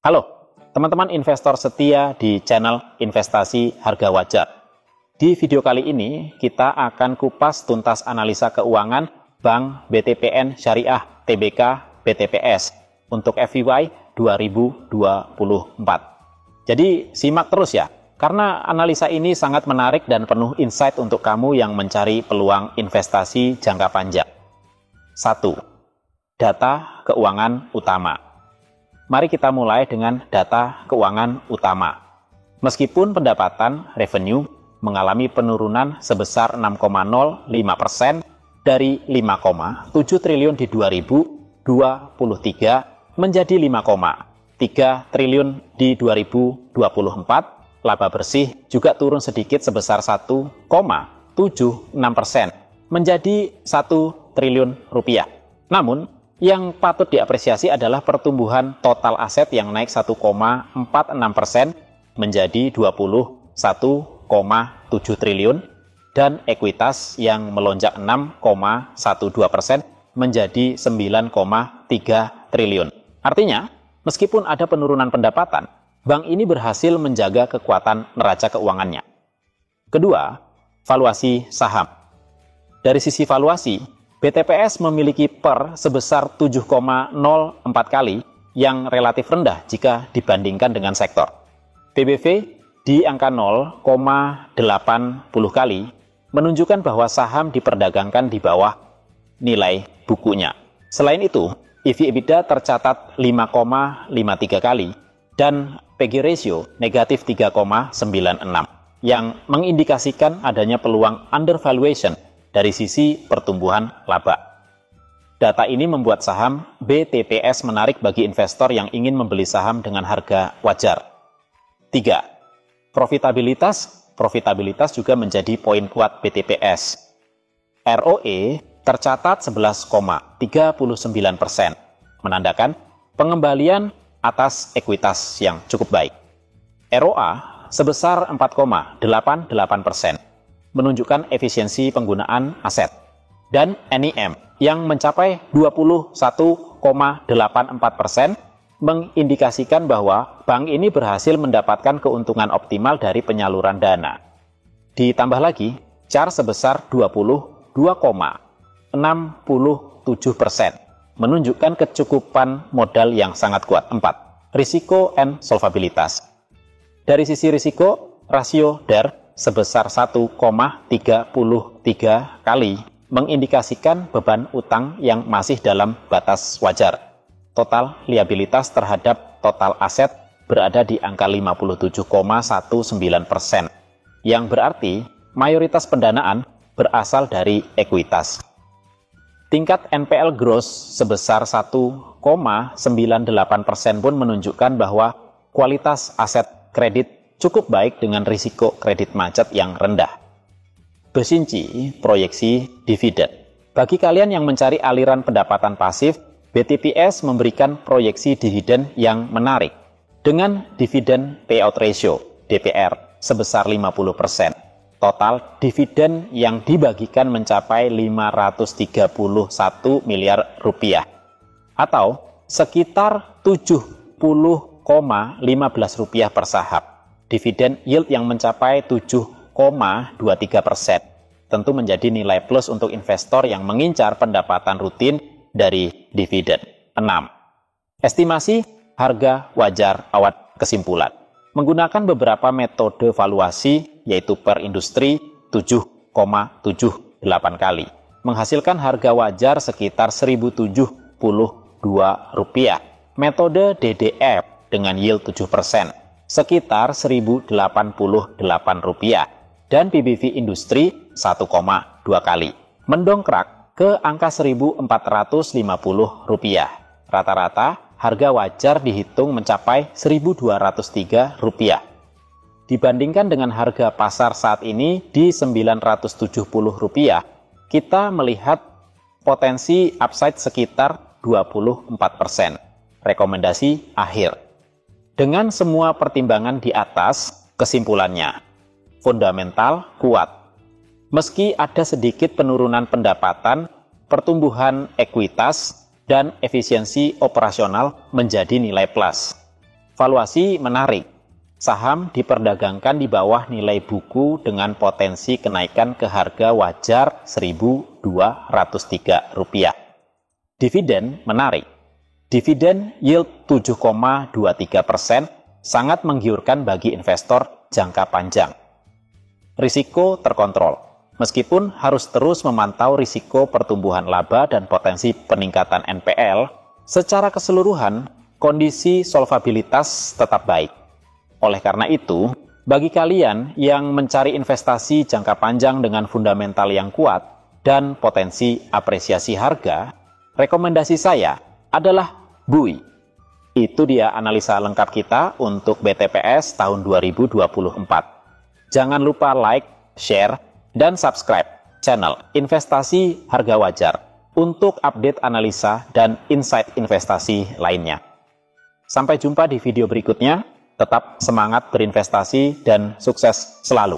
Halo, teman-teman investor setia di channel Investasi Harga Wajar. Di video kali ini, kita akan kupas tuntas analisa keuangan Bank BTPN Syariah Tbk BTPS untuk FYI 2024. Jadi, simak terus ya, karena analisa ini sangat menarik dan penuh insight untuk kamu yang mencari peluang investasi jangka panjang. 1. Data keuangan utama. Mari kita mulai dengan data keuangan utama. Meskipun pendapatan revenue mengalami penurunan sebesar 6,05% dari 5,7 triliun di 2023 menjadi 5,3 triliun di 2024, laba bersih juga turun sedikit sebesar 1,76% menjadi 1 triliun rupiah. Namun, yang patut diapresiasi adalah pertumbuhan total aset yang naik 1,46% menjadi 21,7 triliun dan ekuitas yang melonjak 6,12% menjadi 9,3 triliun. Artinya, meskipun ada penurunan pendapatan, bank ini berhasil menjaga kekuatan neraca keuangannya. Kedua, valuasi saham. Dari sisi valuasi, BTPS memiliki PER sebesar 7,04 kali yang relatif rendah jika dibandingkan dengan sektor. PBV di angka 0,80 kali menunjukkan bahwa saham diperdagangkan di bawah nilai bukunya. Selain itu, EV/EBITDA tercatat 5,53 kali dan PG ratio negatif 3,96 yang mengindikasikan adanya peluang undervaluation dari sisi pertumbuhan laba. Data ini membuat saham BTPS menarik bagi investor yang ingin membeli saham dengan harga wajar. 3. Profitabilitas juga menjadi poin kuat BTPS. ROE tercatat 11,39%, menandakan pengembalian atas ekuitas yang cukup baik. ROA sebesar 4,88%. menunjukkan efisiensi penggunaan aset, dan NIM yang mencapai 21,84% mengindikasikan bahwa bank ini berhasil mendapatkan keuntungan optimal dari penyaluran dana. Ditambah lagi, CAR sebesar 22,67%, menunjukkan kecukupan modal yang sangat kuat. 4. Risiko and solvabilitas. Dari sisi risiko, rasio DER sebesar 1,33 kali mengindikasikan beban utang yang masih dalam batas wajar. Total liabilitas terhadap total aset berada di angka 57,19%, yang berarti mayoritas pendanaan berasal dari ekuitas. Tingkat NPL gross sebesar 1,98% pun menunjukkan bahwa kualitas aset kredit cukup baik dengan risiko kredit macet yang rendah. Bersinci proyeksi dividen. Bagi kalian yang mencari aliran pendapatan pasif, BTPS memberikan proyeksi dividen yang menarik dengan dividen payout ratio DPR sebesar 50%. Total dividen yang dibagikan mencapai 531 miliar rupiah atau sekitar 70,15 rupiah per saham. Dividen yield yang mencapai 7,23% tentu menjadi nilai plus untuk investor yang mengincar pendapatan rutin dari dividen. 6. Estimasi harga wajar awal kesimpulan. Menggunakan beberapa metode valuasi yaitu per industri 7,78 kali. Menghasilkan harga wajar sekitar Rp1.072. Metode DDF dengan yield 7%. Sekitar Rp1.088 dan PBV industri 1,2 kali, mendongkrak ke angka Rp1.450. Rata-rata harga wajar dihitung mencapai Rp1.203. Dibandingkan dengan harga pasar saat ini di Rp970, kita melihat potensi upside sekitar 24%. Rekomendasi akhir. Dengan semua pertimbangan di atas, kesimpulannya, fundamental kuat. Meski ada sedikit penurunan pendapatan, pertumbuhan ekuitas, dan efisiensi operasional menjadi nilai plus. Valuasi menarik. Saham diperdagangkan di bawah nilai buku dengan potensi kenaikan ke harga wajar Rp1.203. Dividen menarik. Dividen yield 7,23% sangat menggiurkan bagi investor jangka panjang. Risiko terkontrol. Meskipun harus terus memantau risiko pertumbuhan laba dan potensi peningkatan NPL, secara keseluruhan kondisi solvabilitas tetap baik. Oleh karena itu, bagi kalian yang mencari investasi jangka panjang dengan fundamental yang kuat dan potensi apresiasi harga, rekomendasi saya adalah BUI. Itu dia analisa lengkap kita untuk BTPS tahun 2024. Jangan lupa like, share, dan subscribe channel Investasi Harga Wajar untuk update analisa dan insight investasi lainnya. Sampai jumpa di video berikutnya. Tetap semangat berinvestasi dan sukses selalu.